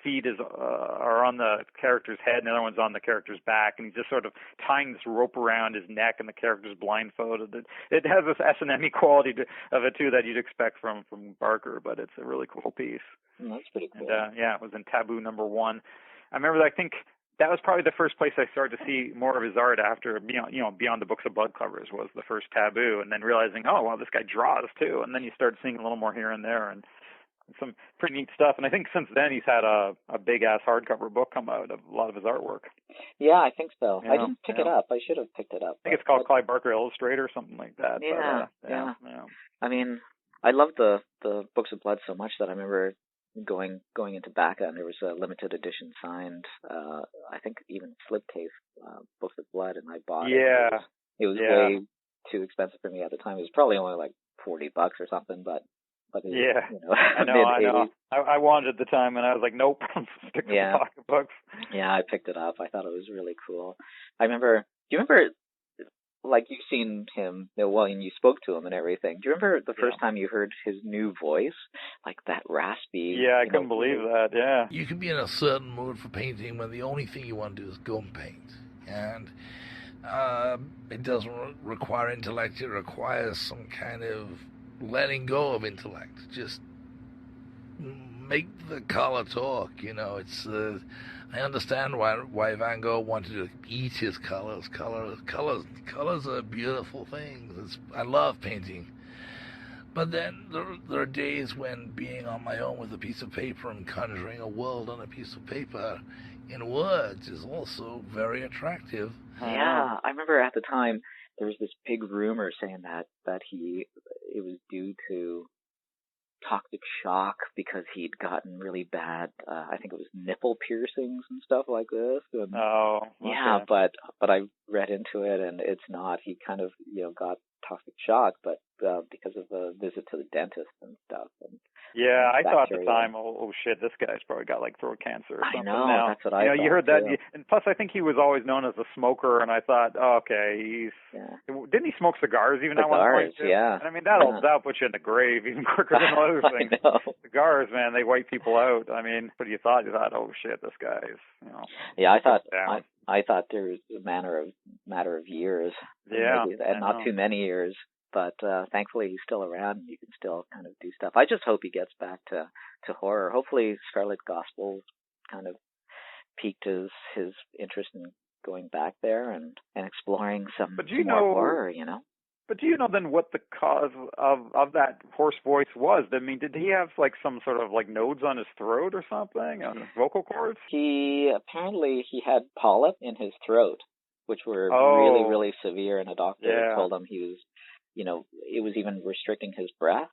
feet are on the character's head, and the other one's on the character's back, and he's just sort of tying this rope around his neck, and the character's blindfolded. It has this S&M quality of it too that you'd expect from Barker, but it's a really cool piece. That's pretty cool. And, it was in Taboo number 1. I remember that, I think that was probably the first place I started to see more of his art after, Beyond the Books of Blood covers was the first Taboo, and then realizing, oh, wow, this guy draws too. And then you started seeing a little more here and there, and some pretty neat stuff. And I think since then he's had a big-ass hardcover book come out of a lot of his artwork. Yeah, I think so. I didn't pick it up. I should have picked it up. I think it's called Clive Barker Illustrator or something like that. Yeah, yeah. I mean, I love the Books of Blood so much that I remember going into BACA, and there was a limited edition signed, I think even slipcase Books of Blood, and I bought it. It was way too expensive for me at the time. It was probably only like $40 or something, but it, I know. I wanted it at the time, and I was like, nope, stick to the pocketbooks. Yeah, I picked it up. I thought it was really cool. Do you remember? Like, you've seen him, and you spoke to him and everything. Do you remember the first time you heard his new voice? Like that raspy... Yeah, I couldn't believe that, yeah. You can be in a certain mood for painting when the only thing you want to do is go and paint. And it doesn't require intellect. It requires some kind of letting go of intellect. Just make the color talk, It's... I understand why Van Gogh wanted to eat his colors. Colors are beautiful things. I love painting. But then there are days when being on my own with a piece of paper and conjuring a world on a piece of paper in words is also very attractive. Yeah, I remember at the time there was this big rumor saying that it was due to toxic shock because he'd gotten really bad, I think it was nipple piercings and stuff like this. And, yeah, but I read into it, and it's not. He kind of got toxic shock, but because of a visit to the dentist and stuff. And I thought at the time, oh shit, this guy's probably got throat cancer or something. I know, now. That's what I thought. You heard that, too. And plus I think he was always known as a smoker, and I thought, didn't he smoke cigars even at one point too? Yeah. And I mean, that'll put you in the grave even quicker than other things. I know. Cigars, man, they wipe people out. I mean, what you thought, oh shit, this guy's, Yeah, I thought there was a matter of years. Yeah. And not too many years. But thankfully he's still around, and you can still kind of do stuff. I just hope he gets back to horror. Hopefully Scarlet Gospel kind of piqued his interest in going back there and exploring some more horror, you know. But do you know then what the cause of that hoarse voice was? I mean, did he have like some sort of like nodes on his throat or something, on his vocal cords? He had polyp in his throat, which were really, really severe, and a doctor told him he was, you know, it was even restricting his breath.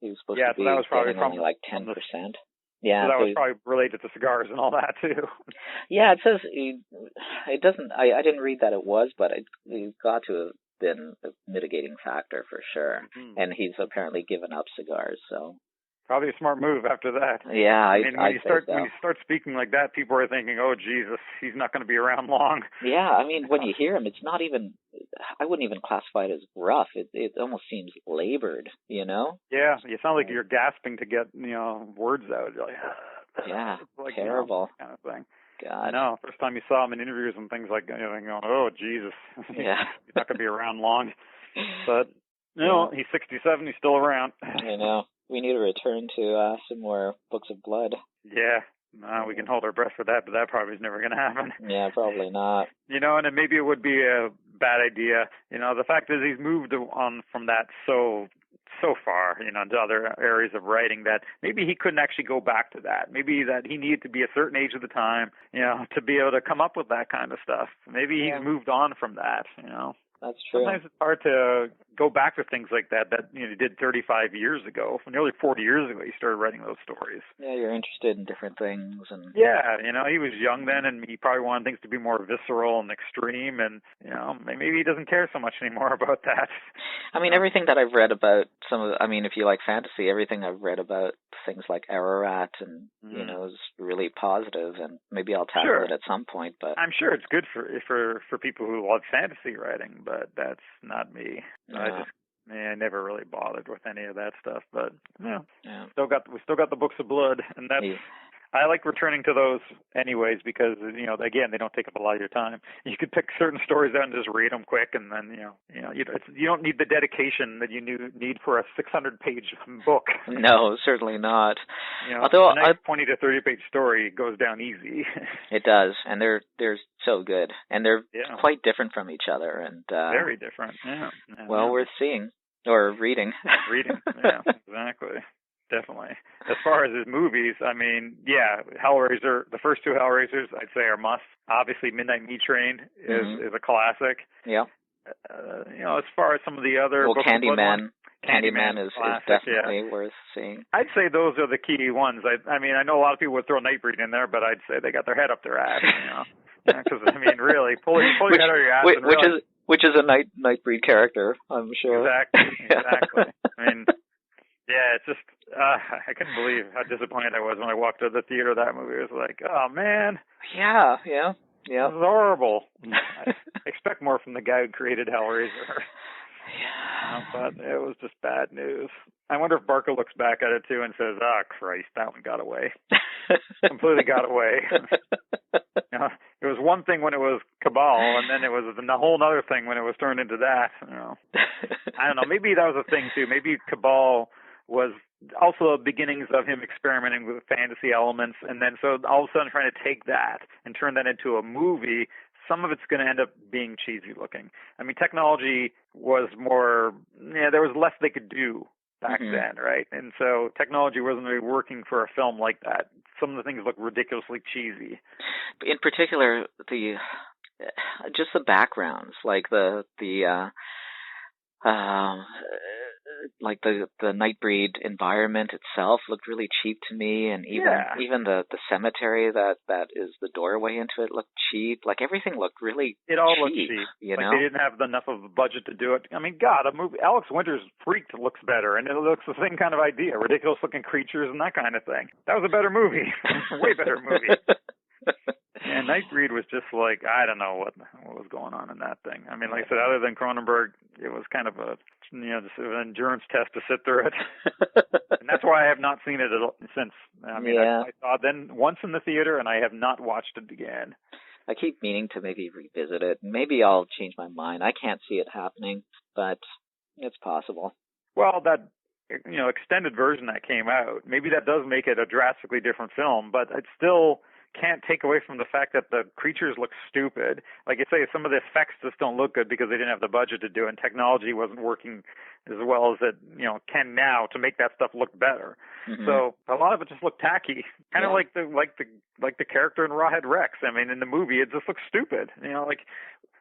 He was supposed to be getting only like 10%. Yeah, so that was probably related to cigars and all that too. Yeah, it says it doesn't. I didn't read that it was, but it got to have been a mitigating factor for sure. Mm-hmm. And he's apparently given up cigars, so probably a smart move after that. Yeah, I mean, when you start speaking like that, people are thinking, "Oh Jesus, he's not going to be around long." Yeah, I mean, when you hear him, it's not even. I wouldn't even classify it as gruff. It almost seems labored, you know. Yeah, you sound like you're gasping to get words out. You're like, yeah, like, terrible kind of thing. God. No, first time you saw him in interviews and things like that, you're going, oh, Jesus. Yeah. He's not going to be around long. But, he's 67, he's still around. I know. We need to return to some more Books of Blood. Yeah. We can hold our breath for that, but that probably is never going to happen. Yeah, probably not. And then maybe it would be a bad idea. The fact is he's moved on from that so far, to other areas of writing that maybe he couldn't actually go back to that. Maybe that he needed to be a certain age at the time, to be able to come up with that kind of stuff. Maybe he's moved on from that, That's true. Sometimes it's hard to go back to things like that you did 35 years ago. Nearly 40 years ago, you started writing those stories. Yeah, you're interested in different things. And yeah, he was young then, and he probably wanted things to be more visceral and extreme, and, maybe he doesn't care so much anymore about that. I mean, everything that I've read about if you like fantasy, everything I've read about things like Ararat and, is really positive, and maybe I'll tackle it at some point, but I'm sure it's good for people who love fantasy writing, but that's not me. I never really bothered with any of that stuff, but we still got the Books of Blood, and that's I like returning to those anyways because again, they don't take up a lot of your time. You could pick certain stories out and just read them quick, and then you don't need the dedication that you need for a 600-page book. No, certainly not. Although a nice 20 to 30-page story goes down easy. It does, and they're so good, and they're quite different from each other, and very different. Yeah. Well, worth seeing or reading. Yeah, exactly. Definitely. As far as his movies, Hellraiser, the first two Hellraisers, I'd say are must. Obviously, Midnight Meat Train is a classic. Yeah. As far as some of the other books, Candyman is definitely worth seeing. I'd say those are the key ones. I know a lot of people would throw Nightbreed in there, but I'd say they got their head up their ass. Because really, pull your head out of your ass. Which is a Nightbreed character, I'm sure. Exactly. Yeah, it's just, I couldn't believe how disappointed I was when I walked out of the theater of that movie. It was like, oh, man. Yeah. It was horrible. I expect more from the guy who created Hellraiser. Yeah. But it was just bad news. I wonder if Barker looks back at it, too, and says, oh, Christ, that one got away. Completely got away. It was one thing when it was Cabal, and then it was a whole other thing when it was turned into that. I don't know. Maybe that was a thing, too. Maybe Cabal was also the beginnings of him experimenting with fantasy elements, and then so all of a sudden trying to take that and turn that into a movie. Some of it's going to end up being cheesy looking. Technology was more, there was less they could do back then, right? And so technology wasn't really working for a film like that. Some of the things look ridiculously cheesy. In particular, just the backgrounds, like the Nightbreed environment itself looked really cheap to me, and even the cemetery that is the doorway into it looked cheap. Like everything looked really It all cheap, looked cheap. You know? They didn't have enough of a budget to do it. God, a movie, Alex Winter's Freaked looks better, and it looks the same kind of idea, ridiculous looking creatures and that kind of thing. That was a better movie, way better movie. And Nightbreed was just like, I don't know what was going on in that thing. Like I said, other than Cronenberg, it was kind of a just an endurance test to sit through it. And that's why I have not seen it since. I saw it then once in the theater, and I have not watched it again. I keep meaning to maybe revisit it. Maybe I'll change my mind. I can't see it happening, but it's possible. Well, that extended version that came out, maybe that does make it a drastically different film, but it's still can't take away from the fact that the creatures look stupid. Like you say, some of the effects just don't look good because they didn't have the budget to do it, and technology wasn't working as well as it can now to make that stuff look better. Mm-hmm. So a lot of it just looked tacky, kind of like the character in Rawhead Rex. I mean, in the movie, it just looks stupid.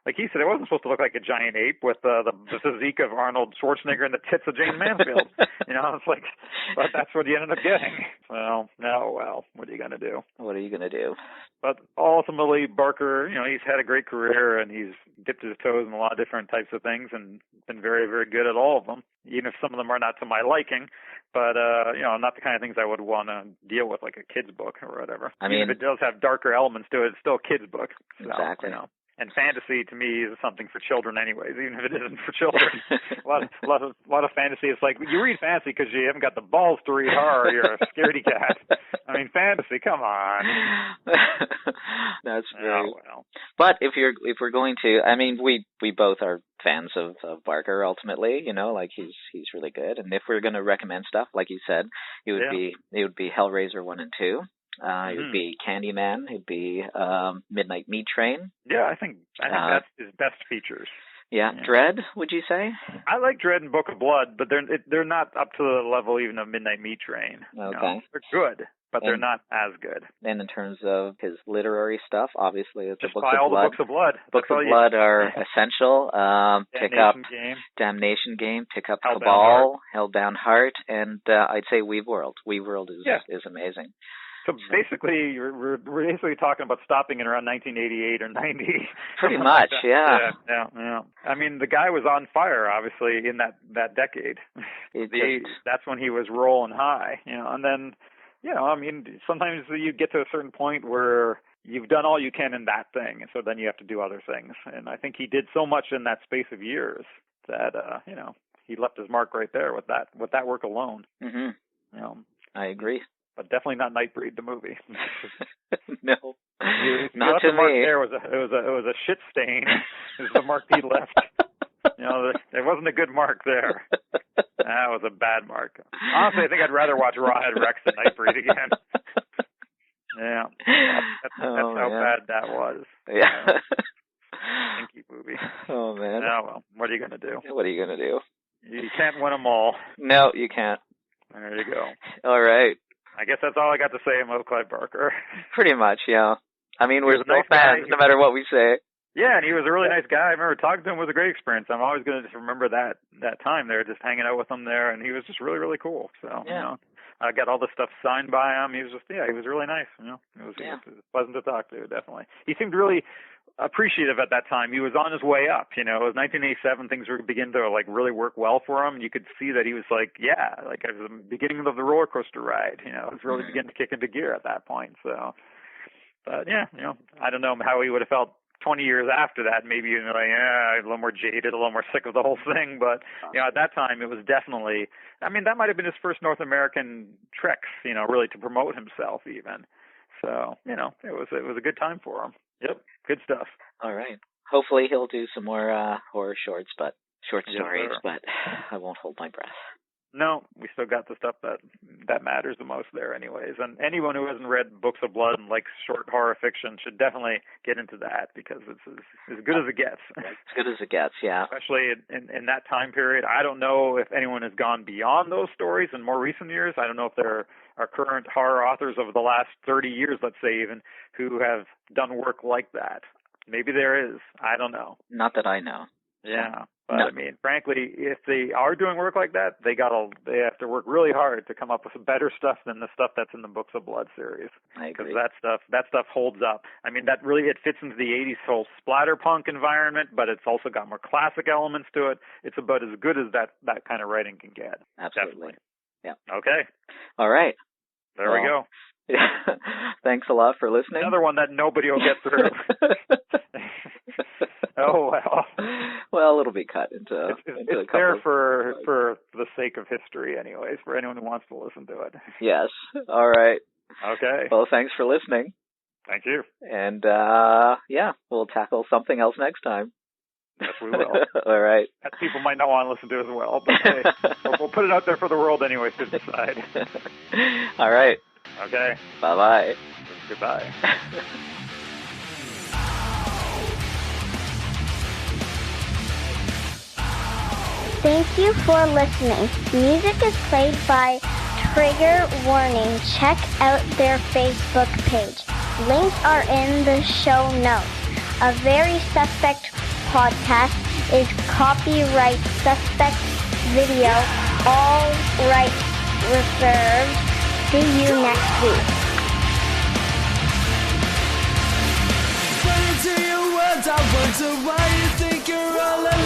Like he said, it wasn't supposed to look like a giant ape with the physique of Arnold Schwarzenegger and the tits of Jane Mansfield. It's like, but that's what you ended up getting. Well, what are you going to do? What are you going to do? But ultimately, Barker, he's had a great career, and he's dipped his toes in a lot of different types of things and been very, very good at all of them, even if some of them are not to my liking. But, not the kind of things I would want to deal with, like a kid's book or whatever. I mean, even if it does have darker elements to it, it's still a kid's book. So, exactly. And fantasy to me is something for children, anyways. Even if it isn't for children, a lot of fantasy. It's like you read fantasy because you haven't got the balls to read horror. You're a scaredy cat. I mean, fantasy. Come on. That's true. Oh, well. But if we're going to, I mean, we both are fans of Barker. Ultimately, like he's really good. And if we're going to recommend stuff, like you said, it would be Hellraiser 1 and 2. It would be Candyman. It'd be Midnight Meat Train. Yeah, I think that's his best features. Yeah, Dread. Would you say? I like Dread and Book of Blood, but they're not up to the level even of Midnight Meat Train. Okay, they're good, but they're not as good. And in terms of his literary stuff, obviously, it's just the buy all the Books of Blood. Books of Blood are essential. Pick up Damnation Game. Pick up Cabal, Hellbound Heart, and I'd say Weaveworld. Weaveworld is amazing. So basically, we're basically talking about stopping in around 1988 or 90. Pretty much, like yeah. I mean, the guy was on fire, obviously, in that decade. That's when he was rolling high, And then, I mean, sometimes you get to a certain point where you've done all you can in that thing, and so then you have to do other things. And I think he did so much in that space of years that, he left his mark right there with that work alone. Mm-hmm. I agree. But definitely not Nightbreed, the movie. No, not to me. It was a shit stain. Is the mark he left. There wasn't a good mark there. That was a bad mark. Honestly, I think I'd rather watch Rawhead Rex than Nightbreed again. Yeah, that's how bad that was. Yeah. Stinky movie. Oh man. Oh well, what are you gonna do? What are you gonna do? You can't win them all. No, you can't. There you go. All right. I guess that's all I got to say about Clive Barker. Pretty much, yeah. I mean, we're still fans, no matter what we say. Yeah, and he was a really nice guy. I remember talking to him. It was a great experience. I'm always going to just remember that time there, just hanging out with him there, and he was just really, really cool. So, I got all the stuff signed by him. He was just, he was really nice. It was pleasant to talk to, definitely. He seemed really appreciative at that time. He was on his way up. It was 1987. Things were beginning to really work well for him. And you could see that he was like at the beginning of the roller coaster ride. It was really beginning to kick into gear at that point. So, but I don't know how he would have felt 20 years after that. Maybe a little more jaded, a little more sick of the whole thing. But at that time, it was definitely. I mean, that might have been his first North American tricks. Really to promote himself even. So it was a good time for him. Yep, good stuff. All right. Hopefully he'll do some more horror short stories, but I won't hold my breath. No, we still got the stuff that matters the most there anyways. And anyone who hasn't read Books of Blood and likes short horror fiction should definitely get into that because it's as good as it gets. As good as it gets, yeah. Especially in that time period. I don't know if anyone has gone beyond those stories in more recent years. I don't know if there are current horror authors of the last 30 years, let's say even, who have done work like that. Maybe there is. I don't know. Not that I know. Yeah. But I mean, frankly, if they are doing work like that, they have to work really hard to come up with better stuff than the stuff that's in the Books of Blood series. I agree. Because that stuff holds up. I mean, it fits into the 80s whole splatterpunk environment, but it's also got more classic elements to it. It's about as good as that kind of writing can get. Absolutely. Definitely. Yeah. Okay. All right. There we go. Yeah. Thanks a lot for listening. Another one that nobody will get through. Oh well. Well, it'll be cut into. It's there for the sake of history, anyways. For anyone who wants to listen to it. Yes. All right. Okay. Well, thanks for listening. Thank you. And we'll tackle something else next time. Yes, we will. All right. That people might not want to listen to as well, but hey, we'll put it out there for the world anyways to decide. All right. Okay. Bye-bye. Goodbye. Thank you for listening. Music is played by Trigger Warning. Check out their Facebook page. Links are in the show notes. A Very Suspect podcast is copyright Suspect Video. All rights reserved. See you next week. Into your words, I wonder why you think you're all alone.